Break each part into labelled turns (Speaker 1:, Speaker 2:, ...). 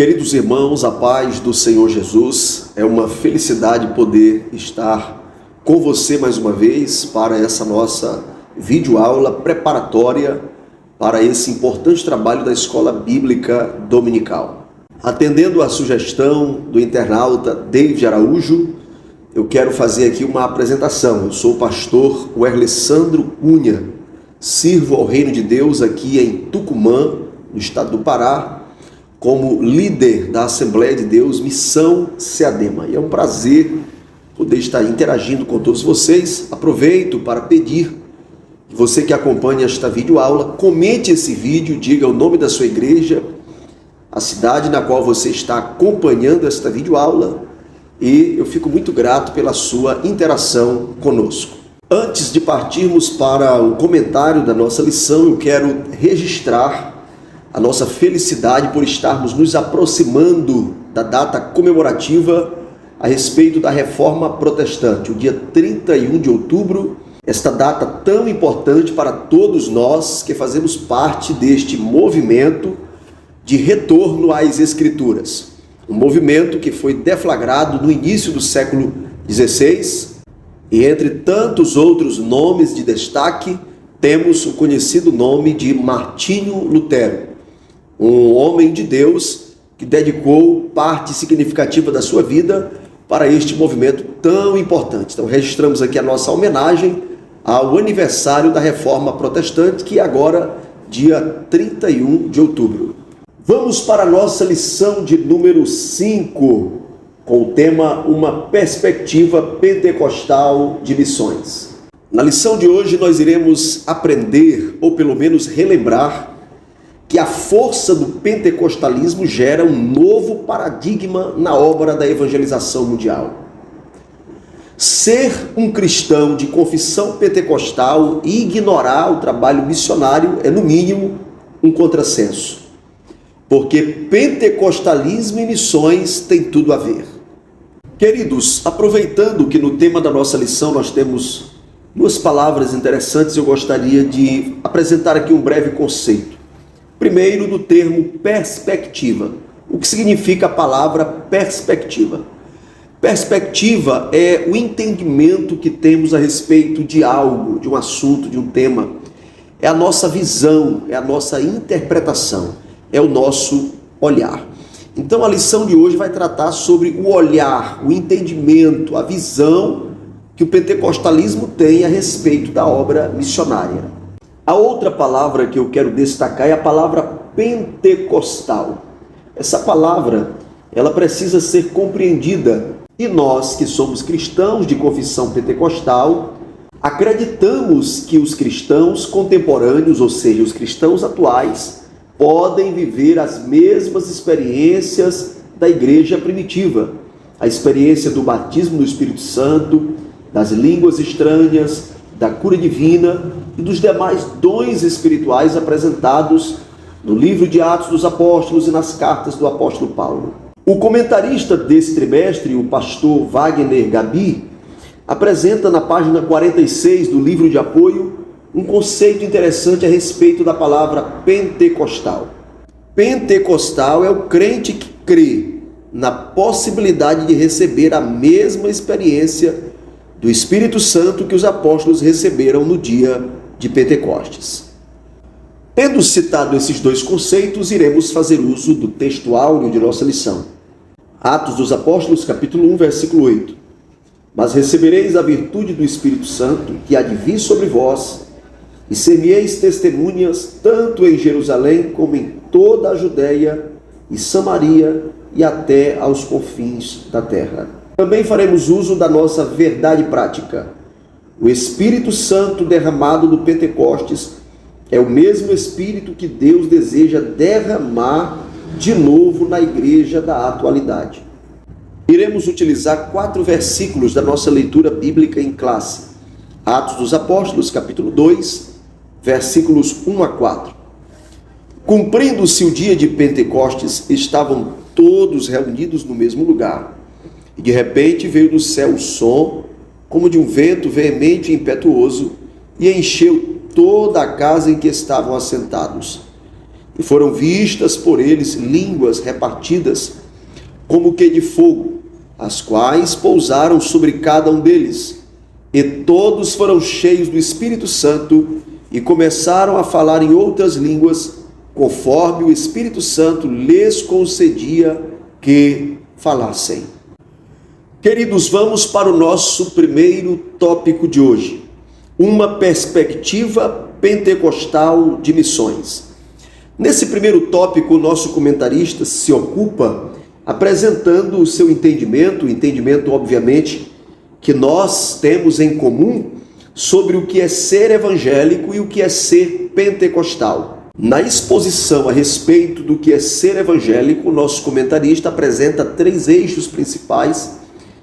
Speaker 1: Queridos irmãos, a paz do Senhor Jesus, é uma felicidade poder estar com você mais uma vez para essa nossa videoaula preparatória para esse importante trabalho da Escola Bíblica Dominical. Atendendo à sugestão do internauta David Araújo, eu quero fazer aqui uma apresentação. Eu sou o pastor Werlessandro Cunha, sirvo ao Reino de Deus aqui em Tucumã, no estado do Pará, como líder da Assembleia de Deus, Missão Seadema. E é um prazer poder estar interagindo com todos vocês. Aproveito para pedir que você que acompanha esta videoaula, comente esse vídeo, diga o nome da sua igreja, a cidade na qual você está acompanhando esta videoaula, e eu fico muito grato pela sua interação conosco. Antes de partirmos para o comentário da nossa lição, eu quero registrar a nossa felicidade por estarmos nos aproximando da data comemorativa a respeito da Reforma Protestante, o dia 31 de outubro, esta data tão importante para todos nós que fazemos parte deste movimento de retorno às Escrituras. Um movimento que foi deflagrado no início do século XVI, e entre tantos outros nomes de destaque, temos o conhecido nome de Martinho Lutero, um homem de Deus que dedicou parte significativa da sua vida para este movimento tão importante. Então registramos aqui a nossa homenagem ao aniversário da Reforma Protestante, que é agora dia 31 de outubro. Vamos para a nossa lição de número 5, com o tema Uma Perspectiva Pentecostal de Missões. Na lição de hoje nós iremos aprender, ou pelo menos relembrar, que a força do pentecostalismo gera um novo paradigma na obra da evangelização mundial. Ser um cristão de confissão pentecostal e ignorar o trabalho missionário é, no mínimo, um contrassenso. Porque pentecostalismo e missões têm tudo a ver. Queridos, aproveitando que no tema da nossa lição nós temos duas palavras interessantes, eu gostaria de apresentar aqui um breve conceito. Primeiro, do termo perspectiva. O que significa a palavra perspectiva? Perspectiva é o entendimento que temos a respeito de algo, de um assunto, de um tema. É a nossa visão, é a nossa interpretação, é o nosso olhar. Então a lição de hoje vai tratar sobre o olhar, o entendimento, a visão que o pentecostalismo tem a respeito da obra missionária. A outra palavra que eu quero destacar é a palavra pentecostal. Essa palavra, ela precisa ser compreendida. E nós, que somos cristãos de confissão pentecostal, acreditamos que os cristãos contemporâneos, ou seja, os cristãos atuais, podem viver as mesmas experiências da igreja primitiva. A experiência do batismo no Espírito Santo, das línguas estranhas, da cura divina e dos demais dons espirituais apresentados no livro de Atos dos Apóstolos e nas cartas do apóstolo Paulo. O comentarista desse trimestre, o pastor Wagner Gabi, apresenta na página 46 do livro de apoio um conceito interessante a respeito da palavra pentecostal. Pentecostal é o crente que crê na possibilidade de receber a mesma experiência do Espírito Santo que os apóstolos receberam no dia de Pentecostes. Tendo citado esses dois conceitos, iremos fazer uso do texto áureo de nossa lição. Atos dos Apóstolos, capítulo 1, versículo 8. Mas recebereis a virtude do Espírito Santo, que há de vir sobre vós, e ser-me-eis testemunhas, tanto em Jerusalém, como em toda a Judéia e Samaria, e até aos confins da terra. Também faremos uso da nossa verdade prática. O Espírito Santo derramado no Pentecostes é o mesmo Espírito que Deus deseja derramar de novo na igreja da atualidade. Iremos utilizar 4 versículos da nossa leitura bíblica em classe. Atos dos Apóstolos, capítulo 2, versículos 1 a 4. Cumprindo-se o dia de Pentecostes, estavam todos reunidos no mesmo lugar. E de repente veio do céu o som, como de um vento veemente e impetuoso, e encheu toda a casa em que estavam assentados. E foram vistas por eles línguas repartidas, como que de fogo, as quais pousaram sobre cada um deles. E todos foram cheios do Espírito Santo e começaram a falar em outras línguas, conforme o Espírito Santo lhes concedia que falassem. Queridos, vamos para o nosso primeiro tópico de hoje. Uma perspectiva pentecostal de missões. Nesse primeiro tópico, o nosso comentarista se ocupa apresentando o seu entendimento, o entendimento, obviamente, que nós temos em comum sobre o que é ser evangélico e o que é ser pentecostal. Na exposição a respeito do que é ser evangélico, o nosso comentarista apresenta 3 eixos principais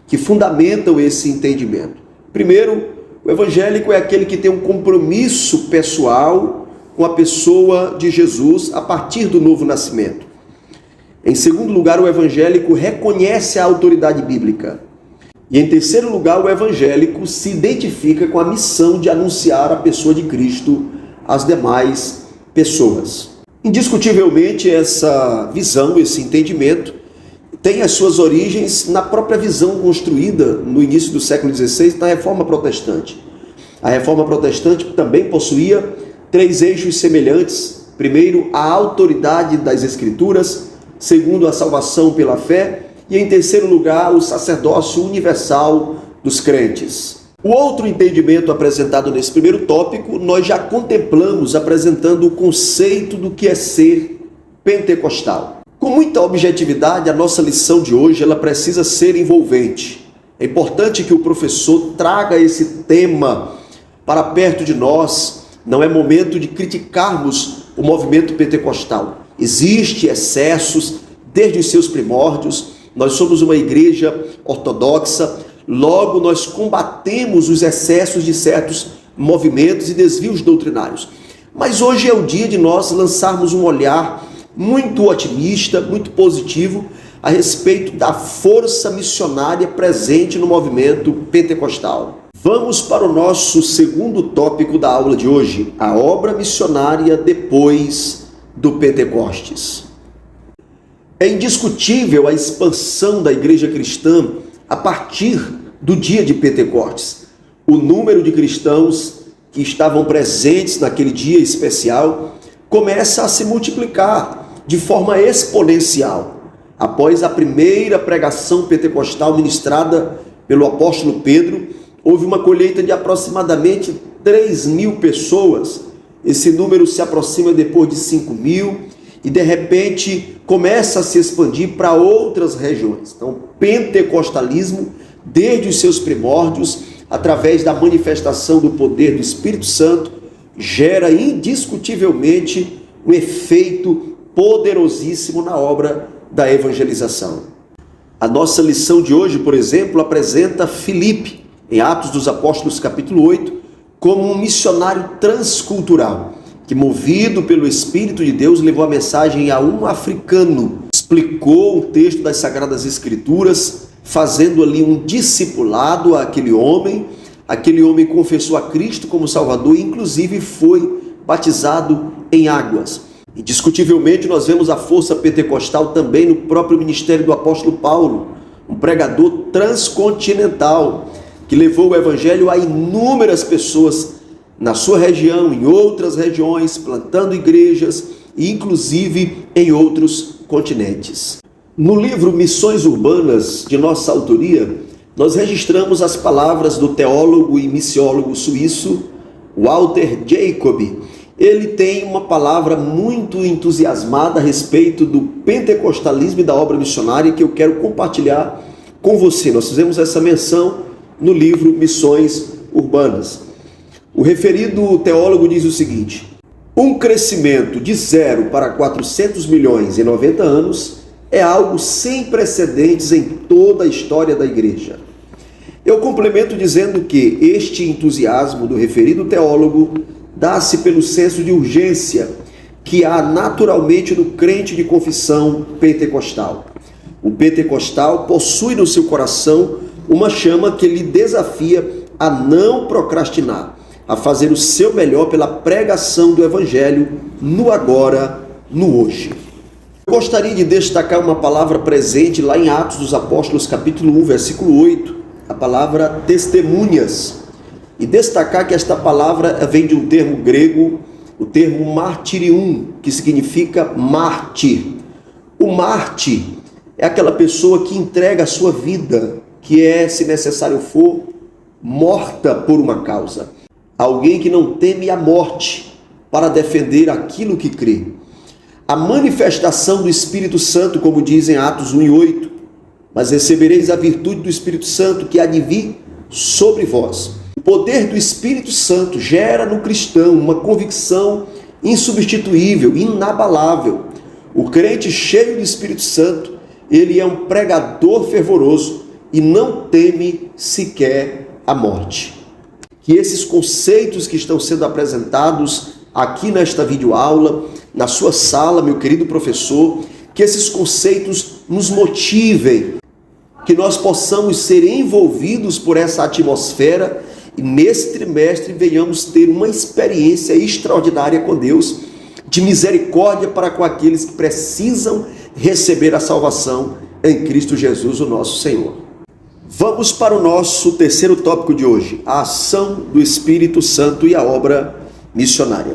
Speaker 1: que fundamentam esse entendimento. Primeiro, o evangélico é aquele que tem um compromisso pessoal com a pessoa de Jesus a partir do novo nascimento. Em segundo lugar, o evangélico reconhece a autoridade bíblica. E em terceiro lugar, o evangélico se identifica com a missão de anunciar a pessoa de Cristo às demais pessoas. Indiscutivelmente, essa visão, esse entendimento, tem as suas origens na própria visão construída no início do século XVI da Reforma Protestante. A Reforma Protestante também possuía 3 eixos semelhantes. Primeiro, a autoridade das Escrituras. Segundo, a salvação pela fé. E em terceiro lugar, o sacerdócio universal dos crentes. O outro entendimento apresentado nesse primeiro tópico, nós já contemplamos apresentando o conceito do que é ser pentecostal. Com muita objetividade, a nossa lição de hoje ela precisa ser envolvente. É importante que o professor traga esse tema para perto de nós. Não é momento de criticarmos o movimento pentecostal. Existem excessos desde os seus primórdios. Nós somos uma igreja ortodoxa, logo nós combatemos os excessos de certos movimentos e desvios doutrinários. Mas hoje é o dia de nós lançarmos um olhar muito otimista, muito positivo, a respeito da força missionária presente no movimento pentecostal. Vamos para o nosso segundo tópico da aula de hoje, a obra missionária depois do Pentecostes. É indiscutível a expansão da igreja cristã a partir do dia de Pentecostes. O número de cristãos que estavam presentes naquele dia especial começa a se multiplicar de forma exponencial. Após a primeira pregação pentecostal ministrada pelo apóstolo Pedro, houve uma colheita de aproximadamente 3.000 pessoas. Esse número se aproxima depois de 5.000 e de repente começa a se expandir para outras regiões. Então, o pentecostalismo, desde os seus primórdios, através da manifestação do poder do Espírito Santo, gera indiscutivelmente um efeito poderosíssimo na obra da evangelização. A nossa lição de hoje, por exemplo, apresenta Filipe, em Atos dos Apóstolos, capítulo 8, como um missionário transcultural, que, movido pelo Espírito de Deus, levou a mensagem a um africano, explicou o texto das Sagradas Escrituras, fazendo ali um discipulado àquele homem. Aquele homem confessou a Cristo como Salvador e, inclusive, foi batizado em águas. Indiscutivelmente, nós vemos a força pentecostal também no próprio ministério do apóstolo Paulo, um pregador transcontinental, que levou o evangelho a inúmeras pessoas na sua região, em outras regiões, plantando igrejas e inclusive em outros continentes. No livro Missões Urbanas, de nossa autoria, nós registramos as palavras do teólogo e missiólogo suíço Walter Jacob. Ele tem uma palavra muito entusiasmada a respeito do pentecostalismo e da obra missionária que eu quero compartilhar com você. Nós fizemos essa menção no livro Missões Urbanas. O referido teólogo diz o seguinte: um crescimento de 0 para 400 milhões em 90 anos é algo sem precedentes em toda a história da igreja. Eu complemento dizendo que este entusiasmo do referido teólogo dá-se pelo senso de urgência que há naturalmente no crente de confissão pentecostal. O pentecostal possui no seu coração uma chama que lhe desafia a não procrastinar, a fazer o seu melhor pela pregação do Evangelho no agora no hoje. Eu gostaria de destacar uma palavra presente lá em Atos dos Apóstolos, capítulo 1, versículo 8, a palavra testemunhas. E destacar que esta palavra vem de um termo grego, o termo martyrium, que significa mártir. O mártir é aquela pessoa que entrega a sua vida, que é, se necessário for, morta por uma causa. Alguém que não teme a morte para defender aquilo que crê. A manifestação do Espírito Santo, como diz em Atos 1 e 8, mas recebereis a virtude do Espírito Santo que há de vir sobre vós. O poder do Espírito Santo gera no cristão uma convicção insubstituível, inabalável. O crente cheio do Espírito Santo, ele é um pregador fervoroso e não teme sequer a morte. Que esses conceitos que estão sendo apresentados aqui nesta videoaula, na sua sala, meu querido professor, que esses conceitos nos motivem, que nós possamos ser envolvidos por essa atmosfera e nesse trimestre venhamos ter uma experiência extraordinária com Deus, de misericórdia para com aqueles que precisam receber a salvação em Cristo Jesus, o nosso Senhor. Vamos para o nosso terceiro tópico de hoje, a ação do Espírito Santo e a obra missionária.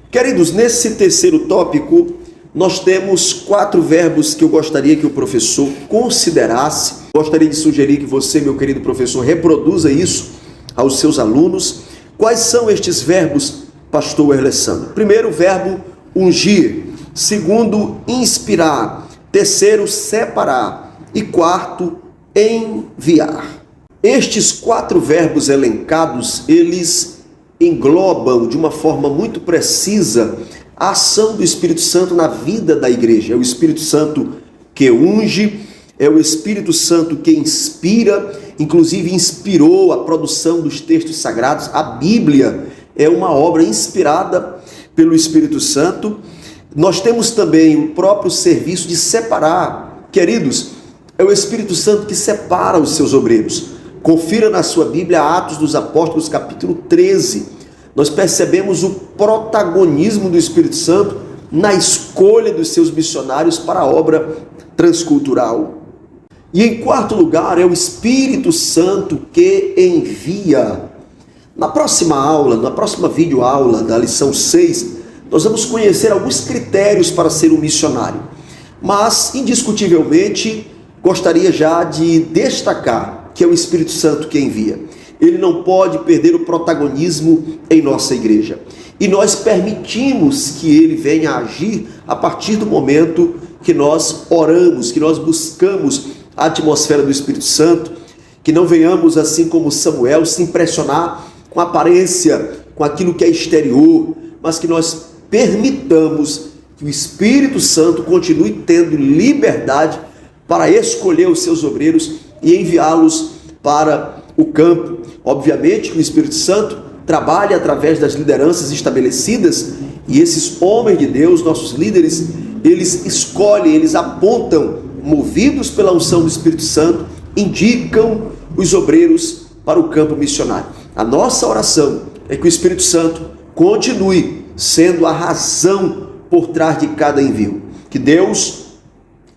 Speaker 1: Queridos, nesse terceiro tópico, nós temos 4 verbos que eu gostaria que o professor considerasse. Gostaria de sugerir que você, meu querido professor, reproduza isso aos seus alunos. Quais são estes verbos, pastor Erlessandro? Primeiro, o verbo ungir. Segundo, inspirar. Terceiro, separar. E quarto, enviar. Estes 4 verbos elencados, eles englobam de uma forma muito precisa a ação do Espírito Santo na vida da igreja. É o Espírito Santo que unge, é o Espírito Santo que inspira, inclusive inspirou a produção dos textos sagrados. A Bíblia é uma obra inspirada pelo Espírito Santo. Nós temos também o próprio serviço de separar. Queridos, é o Espírito Santo que separa os seus obreiros. Confira na sua Bíblia Atos dos Apóstolos, capítulo 13. Nós percebemos o protagonismo do Espírito Santo na escolha dos seus missionários para a obra transcultural. E em quarto lugar, é o Espírito Santo que envia. Na próxima aula, na próxima videoaula da lição 6, nós vamos conhecer alguns critérios para ser um missionário. Mas, indiscutivelmente, gostaria já de destacar que é o Espírito Santo que envia. Ele não pode perder o protagonismo em nossa igreja. E nós permitimos que ele venha a agir a partir do momento que nós oramos, que nós buscamos a atmosfera do Espírito Santo, que não venhamos, assim como Samuel, se impressionar com a aparência, com aquilo que é exterior, mas que nós permitamos que o Espírito Santo continue tendo liberdade para escolher os seus obreiros e enviá-los para o campo. Obviamente que o Espírito Santo trabalha através das lideranças estabelecidas, e esses homens de Deus, nossos líderes, eles escolhem, eles apontam, movidos pela unção do Espírito Santo, indicam os obreiros para o campo missionário. A nossa oração é que o Espírito Santo continue sendo a razão por trás de cada envio. Que Deus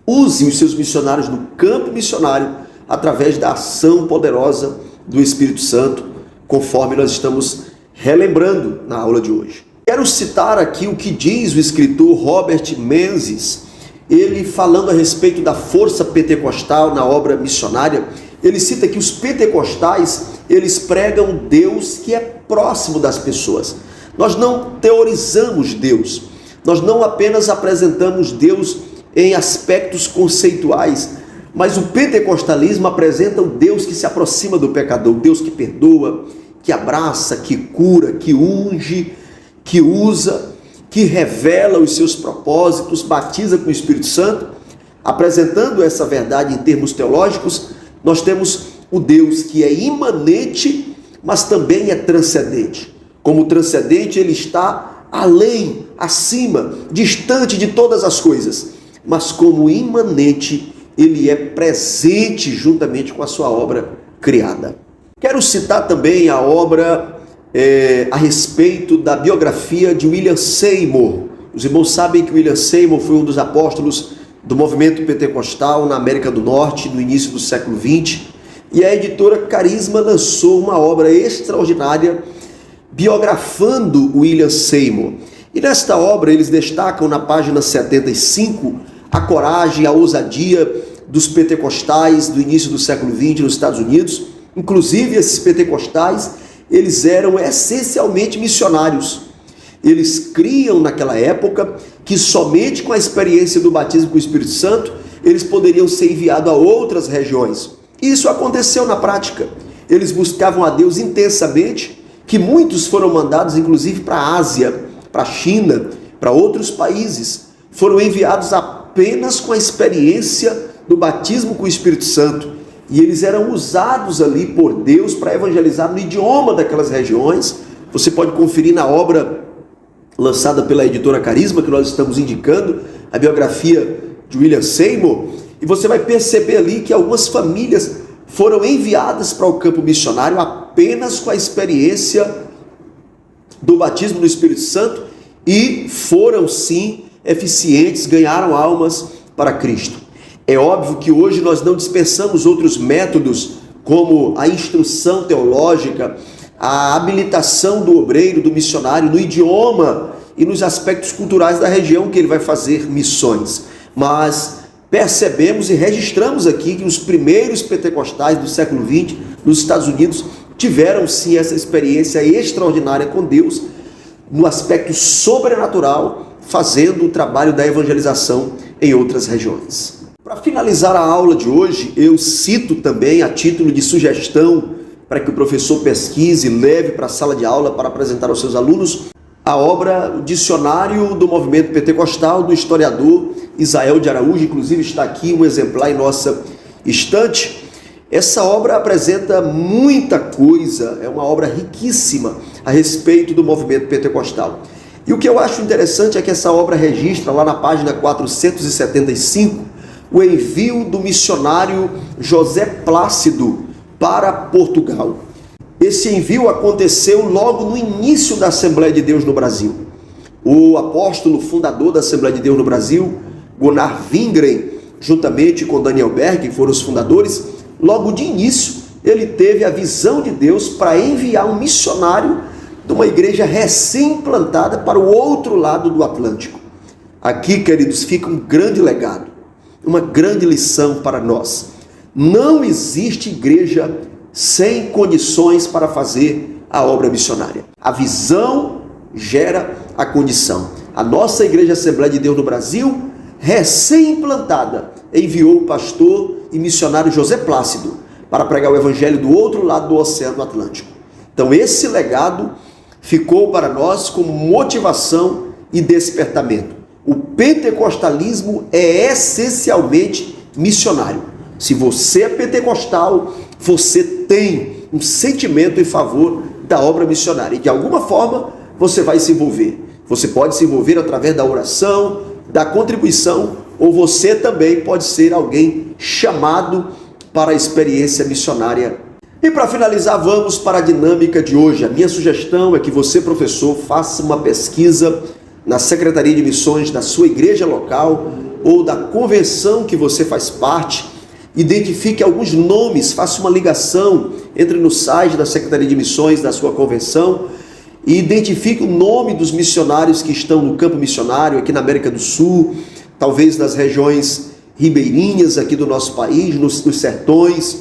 Speaker 1: use os seus missionários no campo missionário através da ação poderosa do Espírito Santo, conforme nós estamos relembrando na aula de hoje. Quero citar aqui o que diz o escritor Robert Menzies, ele falando a respeito da força pentecostal na obra missionária. Ele cita que os pentecostais, eles pregam Deus que é próximo das pessoas. Nós não teorizamos Deus, nós não apenas apresentamos Deus em aspectos conceituais, mas o pentecostalismo apresenta o Deus que se aproxima do pecador, o Deus que perdoa, que abraça, que cura, que unge, que usa, que revela os seus propósitos, batiza com o Espírito Santo. Apresentando essa verdade em termos teológicos, nós temos o Deus que é imanente, mas também é transcendente. Como transcendente, ele está além, acima, distante de todas as coisas, mas como imanente, ele é presente juntamente com a sua obra criada. Quero citar também a obra a respeito da biografia de William Seymour, Os irmãos sabem que William Seymour foi um dos apóstolos do movimento pentecostal na América do Norte, no início do século XX, e a editora Carisma lançou uma obra extraordinária biografando William Seymour. E nesta obra eles destacam na página 75 a coragem, a ousadia dos pentecostais do início do século XX nos Estados Unidos. Inclusive esses pentecostais, eles eram essencialmente missionários. Eles criam naquela época que somente com a experiência do batismo com o Espírito Santo eles poderiam ser enviados a outras regiões. Isso aconteceu na prática. Eles buscavam a Deus intensamente, que muitos foram mandados inclusive para a Ásia, para a China, para outros países. Foram enviados apenas com a experiência do batismo com o Espírito Santo. E eles eram usados ali por Deus para evangelizar no idioma daquelas regiões. Você pode conferir na obra lançada pela editora Carisma, que nós estamos indicando, a biografia de William Seymour, e você vai perceber ali que algumas famílias foram enviadas para o campo missionário apenas com a experiência do batismo no Espírito Santo e foram sim eficientes, ganharam almas para Cristo. É óbvio que hoje nós não dispensamos outros métodos como a instrução teológica, a habilitação do obreiro, do missionário no idioma e nos aspectos culturais da região que ele vai fazer missões. Mas percebemos e registramos aqui que os primeiros pentecostais do século XX nos Estados Unidos tiveram sim essa experiência extraordinária com Deus no aspecto sobrenatural, fazendo o trabalho da evangelização em outras regiões. Para finalizar a aula de hoje, eu cito também a título de sugestão para que o professor pesquise e leve para a sala de aula para apresentar aos seus alunos a obra o Dicionário do Movimento Pentecostal, do historiador Isael de Araújo. Inclusive está aqui um exemplar em nossa estante. Essa obra apresenta muita coisa, é uma obra riquíssima a respeito do movimento pentecostal. E o que eu acho interessante é que essa obra registra lá na página 475 o envio do missionário José Plácido para Portugal. Esse envio aconteceu logo no início da Assembleia de Deus no Brasil. O apóstolo fundador da Assembleia de Deus no Brasil, Gunnar Wingren, juntamente com Daniel Berg, que foram os fundadores, logo de início ele teve a visão de Deus para enviar um missionário de uma igreja recém-implantada para o outro lado do Atlântico. Aqui, queridos, fica um grande legado, uma grande lição para nós. Não existe igreja sem condições para fazer a obra missionária. A visão gera a condição. A nossa Igreja Assembleia de Deus no Brasil, recém-implantada, enviou o pastor e missionário José Plácido para pregar o evangelho do outro lado do Oceano Atlântico. Então esse legado ficou para nós como motivação e despertamento. O pentecostalismo é essencialmente missionário. Se você é pentecostal, você tem um sentimento em favor da obra missionária. E de alguma forma você vai se envolver. Você pode se envolver através da oração, da contribuição, ou você também pode ser alguém chamado para a experiência missionária. E para finalizar, vamos para a dinâmica de hoje. A minha sugestão é que você, professor, faça uma pesquisa na Secretaria de Missões da sua igreja local ou da convenção que você faz parte. Identifique alguns nomes, faça uma ligação, entre no site da Secretaria de Missões da sua convenção e identifique o nome dos missionários que estão no campo missionário aqui na América do Sul, talvez nas regiões ribeirinhas aqui do nosso país, nos sertões,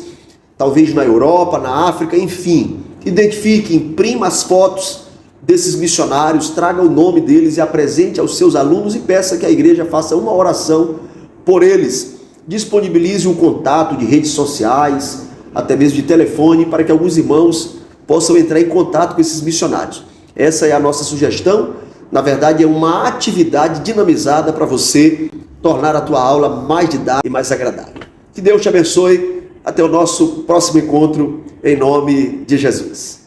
Speaker 1: talvez na Europa, na África, enfim. Identifique, imprima as fotos desses missionários, traga o nome deles e apresente aos seus alunos e peça que a igreja faça uma oração por eles. Disponibilize um contato de redes sociais, até mesmo de telefone, para que alguns irmãos possam entrar em contato com esses missionários. Essa é a nossa sugestão. Na verdade, é uma atividade dinamizada para você tornar a tua aula mais didática e mais agradável. Que Deus te abençoe. Até o nosso próximo encontro, em nome de Jesus.